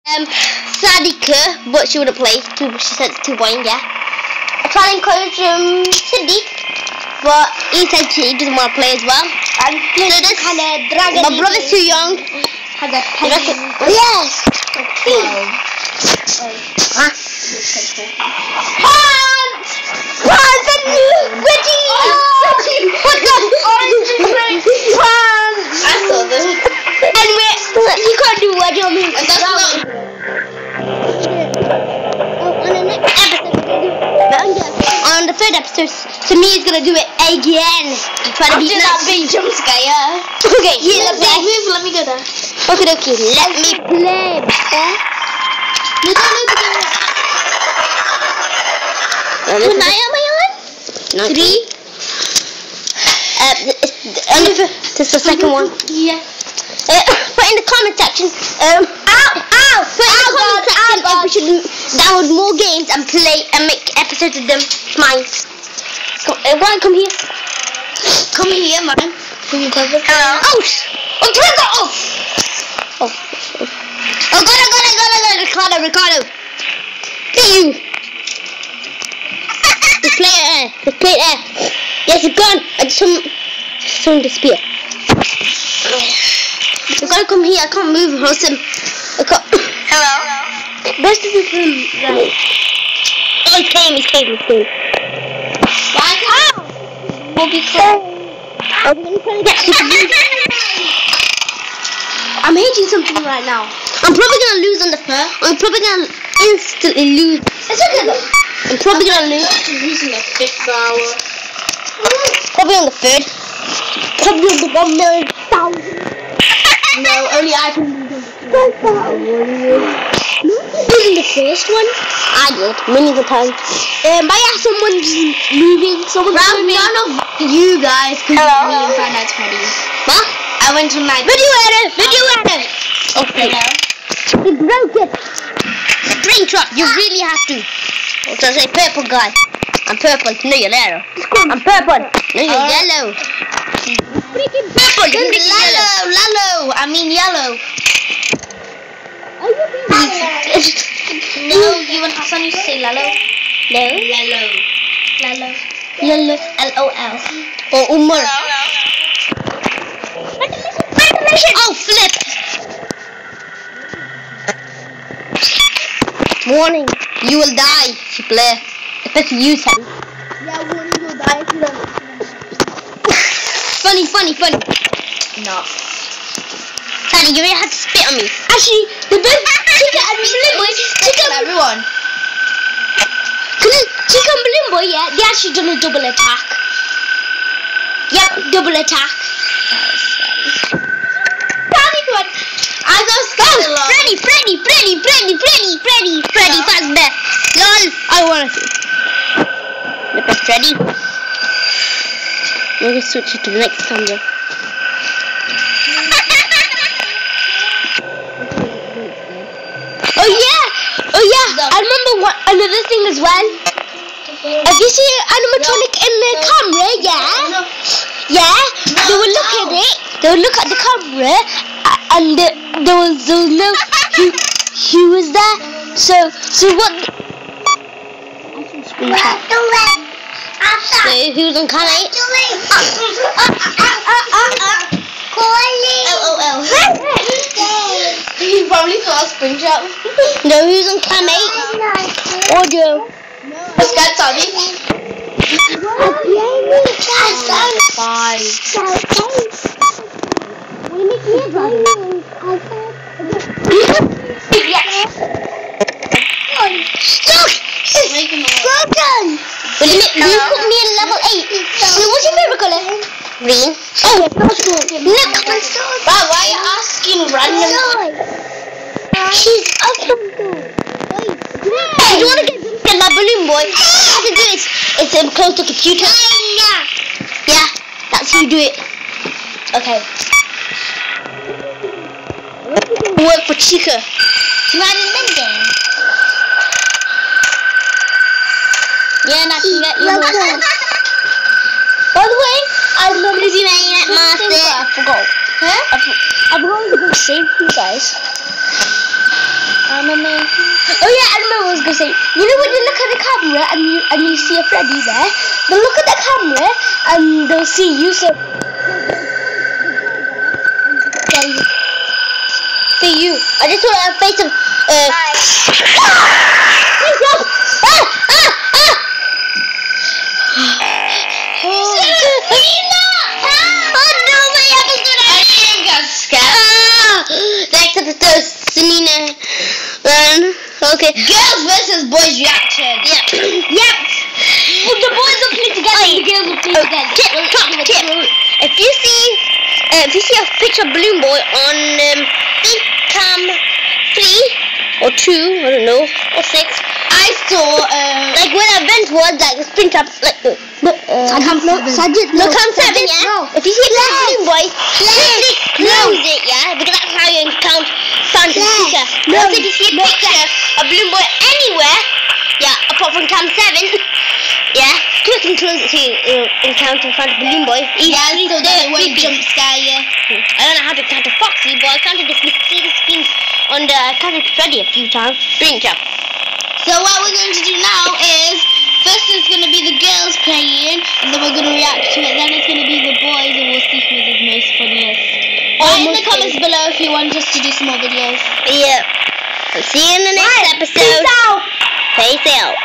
Sadika, but she wouldn't play. She said it's too boring, yeah. I tried to encourage Cindy, but he said he doesn't want to play as well. And so this kind of dragon. My brother's too young. Has a penny. Yes. Pants and Reggie. What the? Pants. I saw them. Anyway, you can't do what you mean. And that's not. On the third episode, Samir's gonna do it again. Try to beat that big jump scare, yeah. Okay, let me go there. Okay, let me play. What night am I on? 3. This is the second one. Yeah. Put in the comment section. Put in the comment section if we should download more games and play and make episodes of them. Mine. Everyone, come here. Come here, man. Hello. Oh, turn that off. Oh, got it. Ricardo. Get you. Just play it there. Yes, it's gone. I just saw him disappear. You gotta come here. I can't move. Hello. Where's the room? Right. Oh, he came. Why? We'll be close. I'm hitting something right now. I'm probably gonna lose on the first. I'm probably gonna instantly lose. It's okay though. I'm probably gonna lose. Losing the 5th hour. Probably on the 3rd. Probably on the 1,000,000. No, only I can lose on the 1st hour. Losing the first one? I did, many times. Someone's moving. None of you guys can move me and find out it's Freddy. What? I went to my video edit. Okay. You broke it. Spring trap. You really have to. So say purple guy. I'm purple. No, you're yellow. I'm purple. No, you're yellow. Freaking purple. Lalo. I mean yellow. No, you want Hassan to say Lalo? No. Lalo. LOL. Or Umar. Oh, flip. Warning, you will die if you play. Especially you, Sam. Yeah, warning, you'll die if you don't. Funny. No. Sadie, you really have to spit on me. Actually, the best chicken and everyone. Chicken and Blimbo, yeah, they actually done a double attack. Yep, double attack. I got scared. Freddy, Fazbear. LOL, I wanna see. Look at Freddy. I'm gonna switch it to the next camera. Oh yeah. I remember another thing as well. If you see an animatronic in the camera, yeah, they will look at it. They will look at the camera, and there was no who was there. So what? So who's on cam 8? LOL. You probably thought Springtrap. No, who's on cam 8? Audio. Let's get Tommy. 5. Stuck! Broken! Will you put me in level 8? What's your favorite color? Green. Oh, look! Wow, why are you asking random? She's up on the. If you want to get that balloon boy, all you have to do is close the computer. Yeah, that's how you do it. Okay. Work for Chica. Not in the game. Yeah, and I can get you. By the way, I love this Master. I forgot. Huh? I've already been saved you guys. gonna say, you know when you look at the camera and you see a Freddy there, they'll look at the camera and they'll see you. So for you, I just want to face some. Okay. Girls versus boys reaction. Yep. Yep. Well, the boys will play together. The girls will play together. Tip. If you see a picture of Balloon Boy on cam 3 or 2, I don't know, or 6. I saw like when I went towards like the sprint up like cam 7. No, cam 7. Yeah. No. If you see a Balloon Boy, close it. Yeah, because that's how you encounter Santa's picture. No. If you see a picture of Balloon Boy anywhere, yeah, apart from cam 7, yeah, quick and close it to encounter Santa's Balloon Boy. Yeah, so that it won't jump scare you. I don't know how to encounter Foxy, but I encountered this mysterious thing on the encountered Freddy a few times. Drink up. So what we're going to do now is, first it's going to be the girls playing, and then we're going to react to it. Then it's going to be the boys, and we'll see who's the most funniest. Write in the comments below if you want us to do some more videos. Yeah. I'll see you in the next episode. Peace out. Peace out.